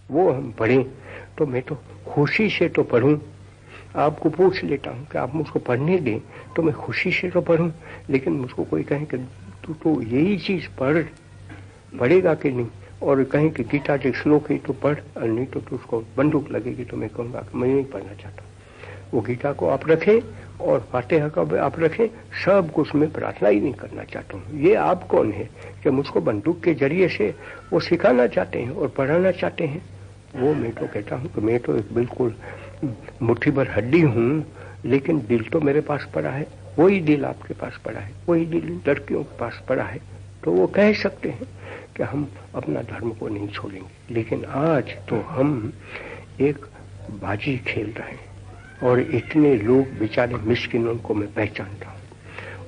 वो हम पढ़ें तो मैं तो खुशी से तो पढ़ूं। आपको पूछ लेता हूं कि आप मुझको पढ़ने दें तो मैं खुशी से तो पढ़ूं, लेकिन मुझको कोई कहे कि तू तो यही चीज पढ़ेगा कि नहीं, और कहें कि गीता के श्लोक ही तो पढ़, और नहीं तो तू उसको बंदूक लगेगी, तो मैं कहूँगा कि मैं नहीं पढ़ना चाहता। वो गीता को आप रखें और फातिहा का आप रखें, सब कुछ मैं प्रार्थना ही नहीं करना चाहता हूँ। ये आप कौन है कि मुझको बंदूक के जरिए से वो सिखाना चाहते हैं और पढ़ाना चाहते हैं? वो मैं तो कहता हूँ कि मैं तो एक बिल्कुल मुट्ठी भर हड्डी हूँ, लेकिन दिल तो मेरे पास पड़ा है। वही दिल आपके पास पड़ा है, वही दिल लड़कियों के पास पड़ा है। तो वो कह सकते हैं कि हम अपना धर्म को नहीं छोड़ेंगे। लेकिन आज तो हम एक बाजी खेल रहे हैं, और इतने लोग बेचारे मिस्किनों को मैं पहचानता हूँ।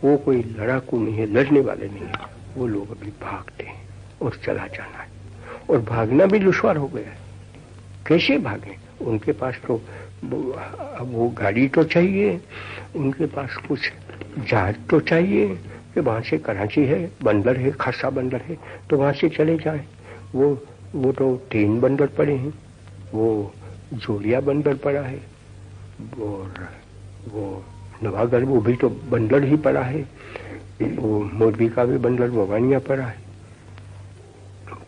वो कोई लड़ाकू नहीं है, लड़ने वाले नहीं है। वो लोग अभी भागते हैं और चला जाना है, और भागना भी दुश्वार हो गया है। कैसे भागे? उनके पास तो वो गाड़ी तो चाहिए, उनके पास कुछ जहाज तो चाहिए कि वहां से कराची है, बंदर है, खासा बंदर है, तो वहां से चले जाएं। वो तो 3 बंदर पड़े हैं, वो जोलिया बंदर पड़ा है, और वो नवागढ़ वो भी तो बंदर ही पड़ा है, वो मोरबी का भी बंदर ववानिया पड़ा है,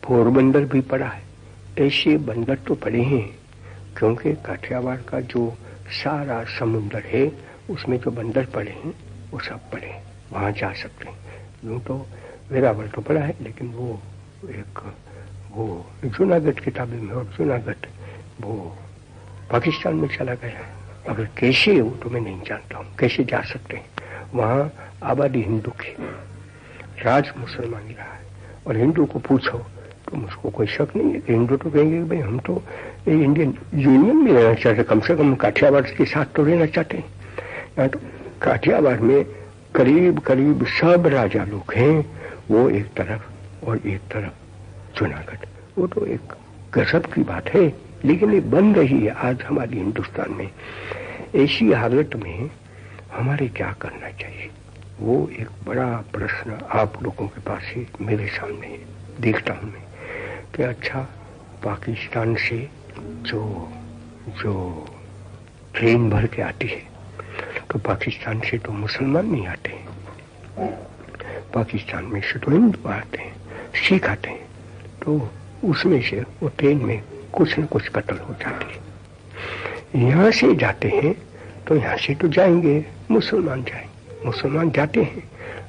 पोरबंदर भी पड़ा है। ऐसे बंदर तो पड़े हैं, क्योंकि काठियावाड़ का जो सारा समुंदर है उसमें जो बंदर पड़े हैं वो सब पड़े हैं, वहां जा सकते हैं। यूं तो वेरावल तो पड़ा है, लेकिन वो जूनागढ़ किताबी में, और जूनागढ़ वो पाकिस्तान में चला गया है। अगर कैसे हो तो मैं नहीं जानता हूँ, कैसे जा सकते हैं। वहां आबादी हिंदू की, राज मुसलमान रहा है, और हिंदू को पूछो तो मुझको कोई शक नहीं है। हिंदू तो कहेंगे भाई हम तो इंडियन यूनियन में रहना चाहते, कम से कम काठियावाड़ के साथ तो रहना चाहते हैं। यहाँ तो काठियावाड़ में करीब करीब सब राजा लोग हैं, वो एक तरफ और एक तरफ जूनागढ़। वो तो एक गजब की बात है, लेकिन ये बन रही है आज हमारी हिंदुस्तान में। ऐसी हालत में हमारे क्या करना चाहिए, वो एक बड़ा प्रश्न आप लोगों के पास है, मेरे सामने है। देखता हूं मैं कि अच्छा, पाकिस्तान से जो ट्रेन भर के आती है, तो पाकिस्तान से तो मुसलमान नहीं आते हैं, पाकिस्तान में से तो हिंदू आते हैं, सिख आते हैं, तो उसमें से वो ट्रेन में कुछ न कुछ कत्ल हो जाती है। यहाँ से जाते हैं तो यहाँ से तो जाएंगे, मुसलमान जाएंगे, मुसलमान जाते हैं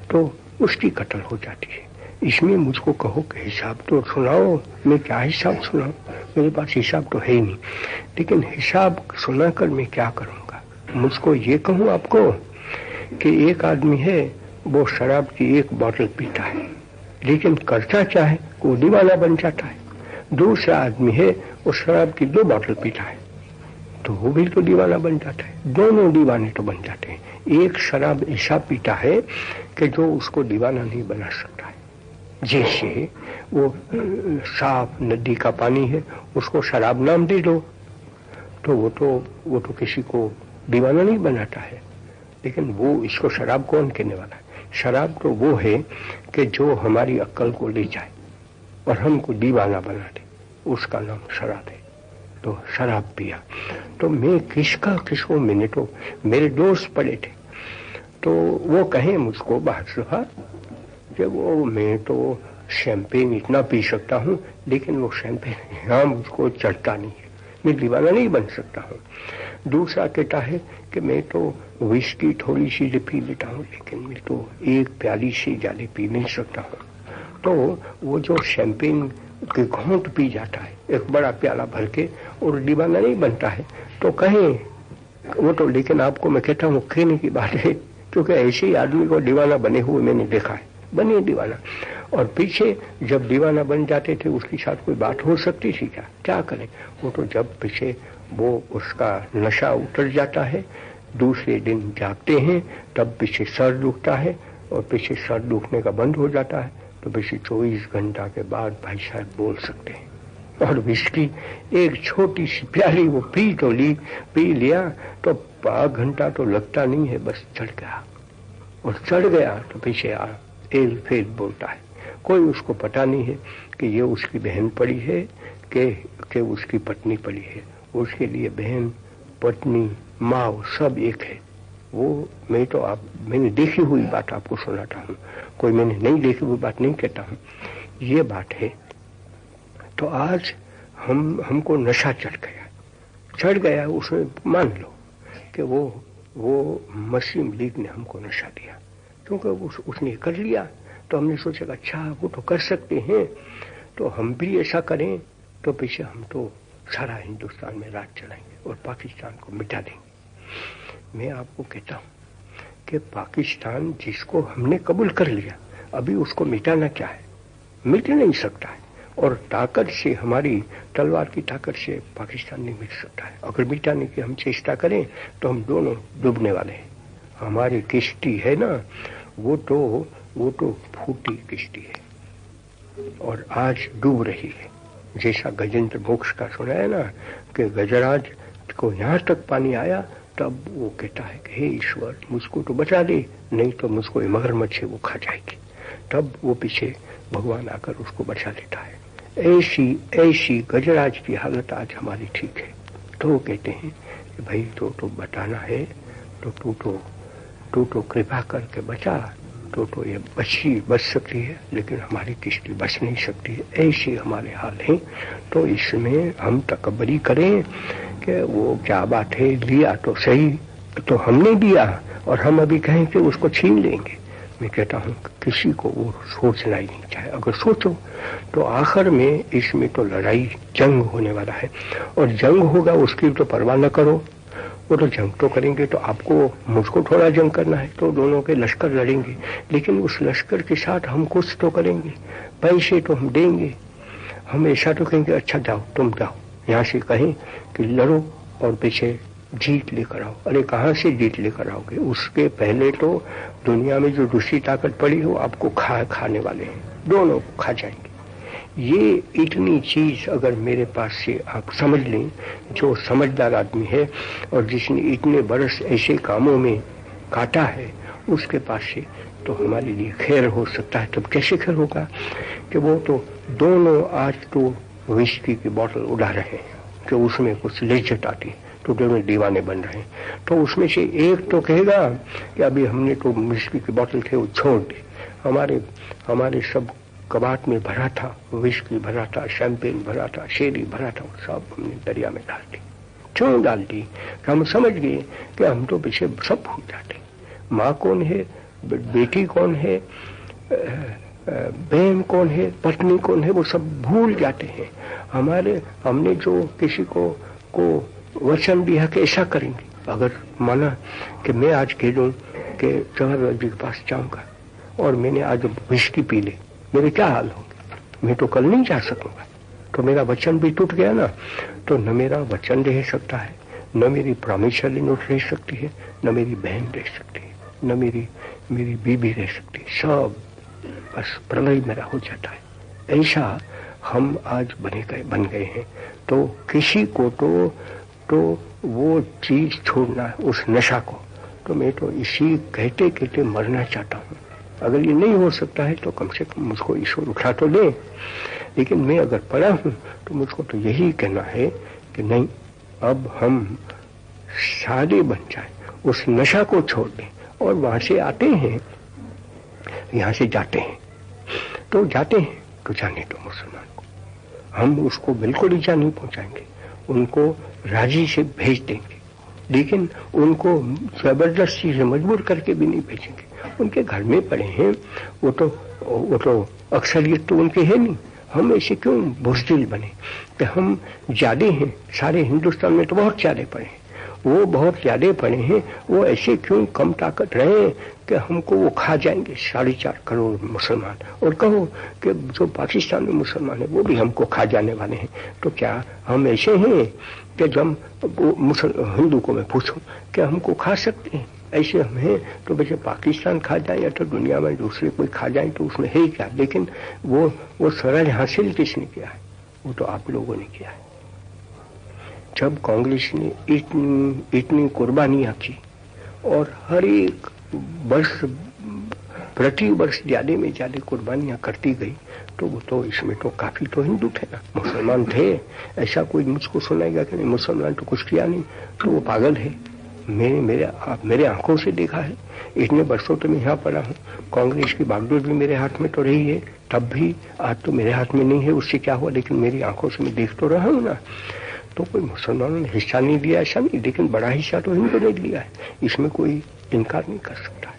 तो उसकी कत्ल हो जाती है। इसमें मुझको कहो कि हिसाब तो सुनाओ, मैं क्या हिसाब सुनाऊं? मेरे पास हिसाब तो है ही नहीं, लेकिन हिसाब सुनाकर मैं क्या करूंगा? मुझको ये कहूं आपको कि एक आदमी है, वो शराब की 1 बोतल पीता है, लेकिन करता क्या है, वो दीवाना बन जाता है। दूसरा आदमी है, वो शराब की 2 बोतल पीता है, तो वो भी तो दीवाना बन जाता है। दोनों दीवाने तो बन जाते हैं। एक शराब ऐसा पीता है कि जो उसको दीवाना नहीं बना सकता है। जैसे वो साफ नदी का पानी है, उसको शराब नाम दे दो तो वो तो किसी को दीवाना नहीं बनाता है। लेकिन वो इसको शराब कौन कहने वाला है? शराब तो वो है कि जो हमारी अक्ल को ले जाए और हमको दीवाना बना दे, उसका नाम शराब है। तो शराब पिया तो मैं किसको मैंने तो मेरे दोस्त पड़े थे, तो वो कहे मुझको बादशाह कि वो मैं तो शैंपेन इतना पी सकता हूँ, लेकिन वो शैंपेन यहाँ मुझको चढ़ता नहीं है, मैं दीवाना नहीं बन सकता हूँ। दूसरा कहता है कि मैं तो विस्की थोड़ी सी पी लेता हूँ, लेकिन मैं तो 1 प्याली से ज्यादा पी नहीं सकता हूँ। तो वो जो शैंपेन के घोंट पी जाता है 1 बड़ा प्याला भर के, और दीवाना नहीं बनता है, तो कहें वो तो, लेकिन आपको मैं कहता हूँ कहने की बात है, क्योंकि ऐसे ही आदमी को दीवाना बने हुए मैंने देखा है, बने दीवाना। और पीछे जब दीवाना बन जाते थे उसके साथ कोई बात हो सकती थी क्या करें? वो तो जब पीछे वो उसका नशा उतर जाता है, दूसरे दिन जागते हैं, तब पीछे सर दुखता है, और पीछे सर दुखने का बंद हो जाता है, तो पीछे 24 घंटा के बाद भाई साहब बोल सकते हैं। और विस्की 1 छोटी सी प्याली वो पी लिया तो 5 घंटा तो लगता नहीं है, बस चढ़ गया, और चढ़ गया तो पीछे फिर बोलता है। कोई उसको पता नहीं है कि ये उसकी बहन पड़ी है कि के उसकी पत्नी पली है, उसके लिए बहन, पत्नी, माँ सब एक है। वो मैंने देखी हुई बात आपको सुनाता हूँ, कोई मैंने नहीं देखी हुई बात नहीं कहता हूँ, ये बात है। तो आज हमको नशा चढ़ गया उसमें। मान लो कि वो मुस्लिम लीग ने हमको नशा दिया, क्योंकि उसने कर लिया, तो हमने सोचा अच्छा वो तो कर सकते हैं, तो हम भी ऐसा करें, तो पीछे हम तो सारा हिंदुस्तान में राज चलाएंगे और पाकिस्तान को मिटा देंगे। मैं आपको कहता हूं कि पाकिस्तान जिसको हमने कबूल कर लिया, अभी उसको मिटाना क्या है? मिट नहीं सकता है, और ताकत से, हमारी तलवार की ताकत से पाकिस्तान नहीं मिट सकता है। अगर मिटाने की हम चेष्टा करें तो हम दोनों डूबने वाले हैं। हमारी किश्ती है ना, वो तो फूटी किश्ती है और आज डूब रही है। जैसा गजेंद्र मोक्ष का सुना है ना कि गजराज को यहां तक पानी आया, तब वो कहता है कि हे ईश्वर मुझको तो बचा दे, नहीं तो मुझको मगरमच्छ से वो खा जाएगी। तब वो पीछे भगवान आकर उसको बचा लेता है। ऐसी गजराज की हालत आज हमारी ठीक है। तो वो कहते हैं कि भाई तो बताना है, तो तू तो कृपा करके बचा, तो ये बच सकती है, लेकिन हमारी किश्ती बच नहीं सकती है। ऐसे हमारे हाल हैं। तो इसमें हम तकब्बरी करें कि वो क्या बात है, लिया तो सही, तो हमने दिया और हम अभी कहें कि उसको छीन लेंगे। मैं कहता हूं किसी को वो सोचना ही नहीं चाहिए। अगर सोचो तो आखिर में इसमें तो लड़ाई, जंग होने वाला है, और जंग होगा उसकी तो परवाह न करो। वो तो जंग तो करेंगे, तो आपको मुझको थोड़ा जंग करना है, तो दोनों के लश्कर लड़ेंगे, लेकिन उस लश्कर के साथ हम कुछ तो करेंगे, पैसे तो हम देंगे। हम ऐसा तो कहेंगे अच्छा जाओ तुम जाओ, यहाँ से कहें कि लड़ो और पीछे जीत लेकर आओ। अरे कहाँ से जीत लेकर आओगे? उसके पहले तो दुनिया में जो दूसरी ताकत पड़ी हो आपको खाने वाले हैं, दोनों को खा जाएंगे। ये इतनी चीज अगर मेरे पास से आप समझ लें, जो समझदार आदमी है और जिसने इतने बरस ऐसे कामों में काटा है, उसके पास से तो हमारे लिए खैर हो सकता है। तब कैसे खैर होगा कि वो तो दोनों आज तो विस्की की बोतल उड़ा रहे हैं कि उसमें कुछ लिज्जत आती, तो दोनों दीवाने बन रहे हैं। तो उसमें से एक तो कहेगा कि अभी हमने तो विस्की की बोतल थे वो छोड़ दी, हमारे सब कबाट में भरा था, विस्की भरा था, शैंपेन भरा था, शेरी भरा था, सब हमने दरिया में डाल दी। क्यों डाल दी? हम समझ गए कि हम तो पीछे सब भूल जाते। माँ कौन है, बेटी कौन है, बहन कौन है, पत्नी कौन है, वो सब भूल जाते हैं। हमने जो किसी को वचन दिया कि ऐसा करेंगे, अगर माना कि मैं आज कह दूं कि जवाहरलाल जी के पास जाऊंगा और मैंने आज विस्की पी ली, मेरे क्या हाल होंगे? मैं तो कल नहीं जा सकूंगा, तो मेरा वचन भी टूट गया ना। तो न मेरा वचन रह सकता है, न मेरी प्रॉमिसरी नोट रह सकती है, न मेरी बहन रह सकती है, न मेरी बीबी रह सकती है। सब बस प्रलय मेरा हो जाता है। ऐसा हम आज बन गए हैं। तो किसी को तो वो चीज छोड़ना है, उस नशा को। तो मैं तो इसी कहते कहते मरना चाहता हूँ। अगर ये नहीं हो सकता है तो कम से कम मुझको ईश्वर उठा तो दे। लेकिन मैं अगर पड़ा हूं तो मुझको तो यही कहना है कि नहीं, अब हम सादे बन जाए, उस नशा को छोड़ दें और वहां से आते हैं, यहां से जाते हैं तो जाने दो मुसलमान को। हम उसको बिल्कुल ईजा नहीं पहुंचाएंगे, उनको राजी से भेज देंगे, लेकिन उनको जबरदस्ती से मजबूर करके भी नहीं भेजेंगे। उनके घर में पड़े हैं, वो तो अक्सरियत तो उनकी है नहीं। हम ऐसे क्यों बुज़दिल बने कि हम ज्यादा हैं? सारे हिंदुस्तान में तो बहुत ज्यादा पड़े हैं, वो बहुत ज्यादा पड़े हैं, वो ऐसे क्यों कम ताकत रहे कि हमको वो खा जाएंगे 4.5 करोड़ मुसलमान। और कहो कि जो पाकिस्तान में मुसलमान है वो भी हमको खा जाने वाले हैं। तो क्या हम ऐसे हैं कि जब हिंदू को मैं पूछूं कि हमको खा सकते हैं? ऐसे हम हैं तो वैसे पाकिस्तान खा जाए या तो दुनिया में दूसरे कोई खा जाए तो उसमें है क्या? लेकिन वो सरल हासिल किसने किया है? वो तो आप लोगों ने किया है। जब कांग्रेस ने इतनी कुर्बानियां की और हर एक वर्ष प्रति वर्ष ज्यादा में ज्यादा कुर्बानियां करती गई, तो वो तो इसमें तो काफी तो हिंदू थे ना, मुसलमान थे। ऐसा कोई मुझको सुनाएगा कि नहीं मुसलमान तो कुछ किया नहीं, तो वो पागल है। मेरे आंखों से देखा है, इतने वर्षों तो मैं यहाँ पड़ा हूँ। कांग्रेस की बागडोर भी मेरे हाथ में तो रही है तब भी, आज तो मेरे हाथ में नहीं है, उससे क्या हुआ, लेकिन मेरी आंखों से मैं देख तो रहा हूँ ना। तो कोई मुसलमानों ने हिस्सा नहीं लिया ऐसा नहीं, लेकिन बड़ा हिस्सा तो हिंदू ने लिया है, इसमें कोई इनकार नहीं कर सकता है।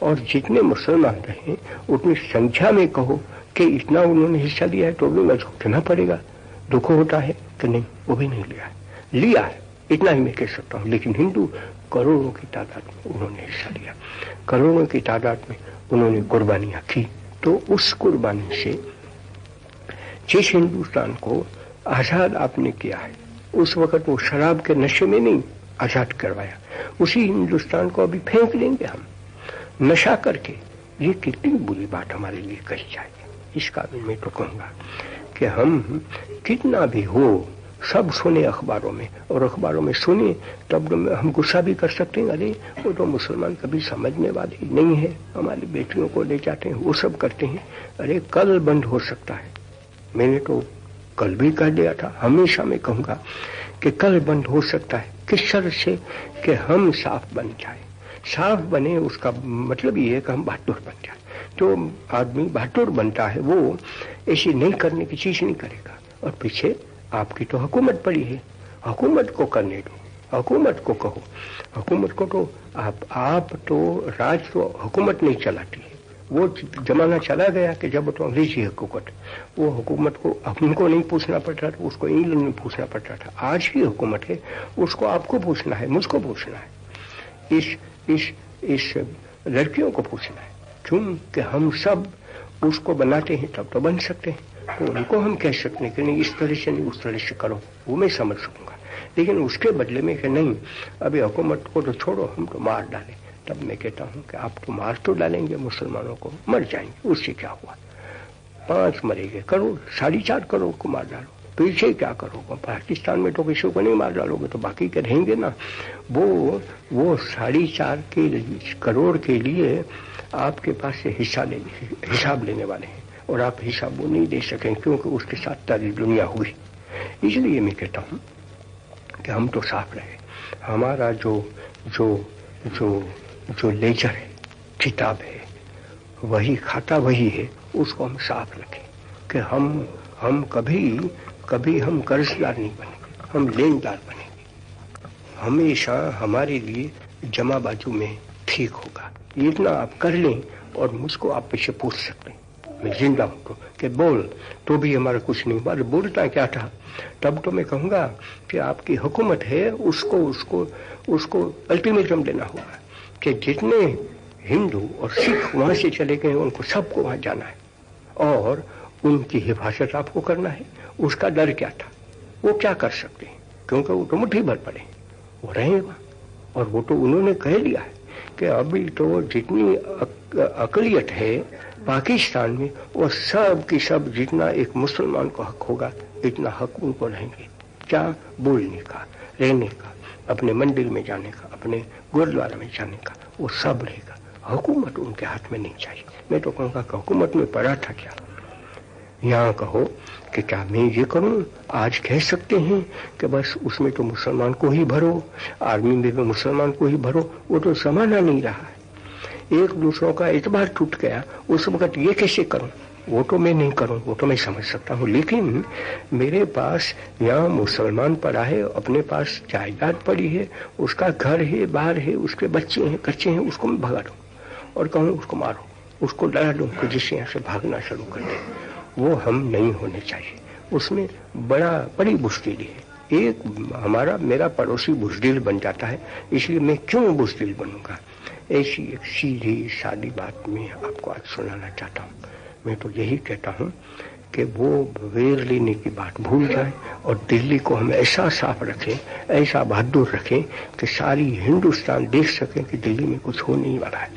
और जितने मुसलमान रहे उतनी संख्या में कहो कि इतना उन्होंने हिस्सा लिया है, तो भी मैं झुकना पड़ेगा। दुख होता है कि नहीं, वो भी नहीं लिया है, इतना ही मैं कह सकता हूँ। लेकिन हिंदू करोड़ों की तादाद में उन्होंने हिस्सा लिया, करोड़ों की तादाद में उन्होंने कुर्बानियां की। तो उस कुर्बानी से जिस हिंदुस्तान को आजाद आपने किया है, उस वक्त वो शराब के नशे में नहीं आजाद करवाया, उसी हिंदुस्तान को अभी फेंक देंगे हम नशा करके। ये कितनी बुरी बात हमारे लिए कही जाएगी। इस कारण मैं तो कहूँगा कि हम कितना भी हो सब सुने अखबारों में, और अखबारों में सुने तब हम गुस्सा भी कर सकते हैं, अरे वो तो मुसलमान कभी समझने वाले नहीं है, हमारी बेटियों को ले जाते हैं, वो सब करते हैं। अरे कल बंद हो सकता है, मैंने तो कल भी कह दिया था, हमेशा मैं कहूँगा कि कल बंद हो सकता है। किस शर्त से कि हम साफ बन जाए। साफ बने उसका मतलब ये है कि हम बहादुर बन जाए। जो आदमी बहादुर बनता है वो ऐसी नहीं करने की चीज नहीं करेगा। और पीछे आपकी तो हुकूमत पड़ी है, हुकूमत को करने दो, हुकूमत को कहो, हुकूमत को तो आप तो राज तो हुकूमत नहीं चलाती है। वो जमाना चला गया कि जब तो अंग्रेजी हुकूमत, वो हुकूमत को हमको नहीं पूछना पड़ता था, उसको इंग्लैंड में पूछना पड़ता था। आज की हुकूमत है, उसको आपको पूछना है, मुझको पूछना है, इस लड़कियों को पूछना है। क्यों कि हम सब उसको बनाते हैं तब तो बन सकते हैं। तो उनको हम कह सकते हैं कि नहीं इस तरह से नहीं उस तरह से करो, वो मैं समझ सकूंगा। लेकिन उसके बदले में कि नहीं अभी हुकूमत को तो छोड़ो, हम तो मार डालें, तब मैं कहता हूँ कि आप तो मार तो डालेंगे, मुसलमानों को मर जाएंगे, उससे क्या हुआ, 5 मरेंगे, करोड़ 4.5 करोड़ को मार डालो, पीछे क्या करोगे। पाकिस्तान में तो किसी को नहीं मार डालोगे तो बाकी के रहेंगे ना। वो 4.5 करोड़ के लिए आपके पास से हिसाब लेने वाले हैं, और आप हिसाब वो नहीं दे सकें, क्योंकि उसके साथ सारी दुनिया हुई। इसलिए मैं कहता हूँ कि हम तो साफ रहे, हमारा जो लेजर है, किताब है, वही खाता वही है, उसको हम साफ रखें कि हम कभी हम कर्जदार नहीं बनेंगे, हम लेनदार बनेंगे। हमेशा हमारे लिए जमा बाजू में ठीक होगा। इतना आप कर लें और मुझको आप पीछे पूछ सकते हैं, मैं जिंदा हूं तो कि बोल, तो भी हमारा कुछ नहीं हुआ। बोलता क्या था, तब तो मैं कहूँगा कि आपकी हुकूमत है, उसको अल्टीमेटम देना होगा कि जितने हिंदू और सिख वहां से चले गए उनको सबको वहां जाना है, और उनकी हिफाजत आपको करना है। उसका डर क्या था, वो क्या कर सकते हैं, क्योंकि वो तो मुट्ठी भर पड़े, वो रहेगा। और वो तो उन्होंने कह लिया है कि अभी तो जितनी अकलियत है पाकिस्तान में, वो सब की सब जितना एक मुसलमान को हक होगा इतना हक उनको रहेंगे। क्या बोलने का, रहने का, अपने मंदिर में जाने का, अपने गुरुद्वारा में जाने का, वो सब रहेगा। हुकूमत उनके हाथ में नहीं चाहिए। मैं तो कहूँगा कि हुकूमत में पड़ा था क्या, यहाँ कहो कि क्या मैं ये करूं, आज कह सकते हैं कि बस उसमें तो मुसलमान को ही भरो, आर्मी में भी मुसलमान को ही भरो, वो तो जमाना नहीं रहा है। एक दूसरों का एतबार टूट गया, उस वक्त ये कैसे करूं, वो तो मैं नहीं करूं, वो तो मैं समझ सकता हूं। लेकिन मेरे पास यहाँ मुसलमान पड़ा है, अपने पास जायदाद पड़ी है, उसका घर है, बाहर है, उसके बच्चे हैं, कच्चे हैं, उसको मैं भगा दूं और कहूँ उसको मारो, उसको डरा दूं कि जिससे यहाँ से भागना शुरू कर दे। वो हम नहीं होने चाहिए। उसमें बड़ी बुज़दिली है। एक मेरा पड़ोसी बुज़दिल बन जाता है, इसलिए मैं क्यों बुज़दिल बनूंगा। ऐसी एक सीधी सादी बात मैं आपको आज सुनाना चाहता हूँ। मैं तो यही कहता हूँ कि वो वेर लेने की बात भूल जाए और दिल्ली को हम ऐसा साफ रखें, ऐसा बहादुर रखें कि सारी हिंदुस्तान देख सके कि दिल्ली में कुछ हो नहीं वाला है।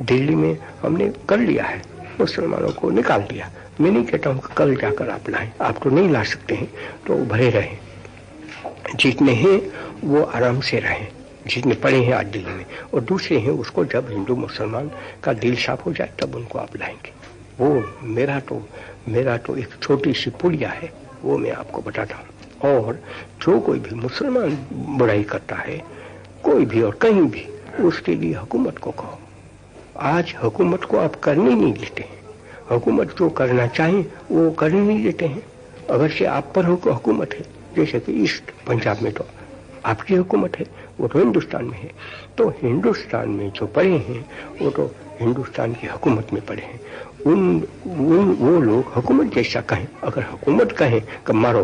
दिल्ली में हमने कर लिया है, मुसलमानों को निकाल दिया। मैं नहीं कहता हूँ कि कल जाकर आप लाएं, आप तो नहीं ला सकते हैं, तो भरे रहें, जितने हैं वो आराम से रहें, जितने पढ़े हैं आज दिल्ली में, और दूसरे हैं उसको जब हिंदू मुसलमान का दिल साफ हो जाए तब उनको आप लाएंगे। वो मेरा तो एक छोटी सी पुड़िया है, वो मैं आपको बताता हूँ। और जो कोई भी मुसलमान बुराई करता है, कोई भी और कहीं भी, उसके लिए हुकूमत को कहो। आज हुकूमत को आप करने नहीं देते हैं, हुकूमत जो करना चाहें वो करने नहीं देते हैं। अगर से आप पर हुकूमत है, जैसे कि ईस्ट पंजाब में तो आपकी हुकूमत है, वो तो हिंदुस्तान में है। तो हिंदुस्तान में जो पड़े हैं वो तो हिंदुस्तान की हुकूमत में पड़े हैं। वो लोग हुकूमत जैसा कहें, अगर हुकूमत कहें कि मारो,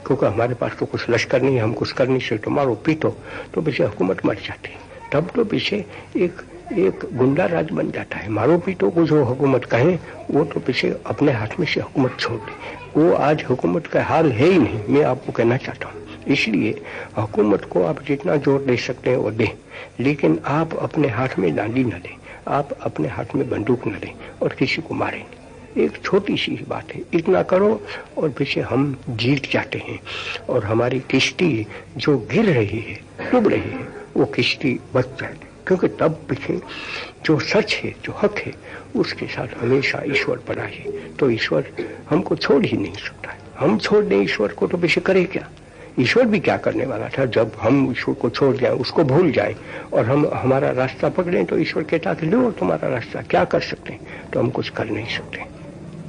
क्योंकि हमारे पास तो कुछ लश्कर नहीं है, हम कुछ कर नहीं सकते, तो मारो पीटो, तो पीछे हुकूमत मर जाती है। तब तो पीछे एक गुंडा राज बन जाता है। मारो पीटो को जो हुकूमत कहे वो तो पीछे अपने हाथ में से हुकूमत छोड़ दे। वो आज हुकूमत का हाल है ही नहीं, मैं आपको कहना चाहता हूँ। इसलिए हुकूमत को आप जितना जोर दे सकते हैं वो दें, लेकिन आप अपने हाथ में डांडी न लें, आप अपने हाथ में बंदूक न लें और किसी को मारें। एक छोटी सी बात है, इतना करो और पीछे हम जीत जाते हैं। और हमारी किश्ती जो गिर रही है, डूब रही है, वो किश्ती बच जाती है। क्योंकि तब पीछे जो सच है, जो हक है, उसके साथ हमेशा ईश्वर पड़ा है। तो ईश्वर हमको छोड़ ही नहीं सकता है। हम छोड़ दें ईश्वर को तो पीछे करे क्या? ईश्वर भी क्या करने वाला था? जब हम ईश्वर को छोड़ जाएं, उसको भूल जाएं और हम हमारा रास्ता पकड़ें, तो ईश्वर कहता कि लो तुम्हारा रास्ता, क्या कर सकते हैं? तो हम कुछ कर नहीं सकते,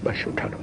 बस उठा लो।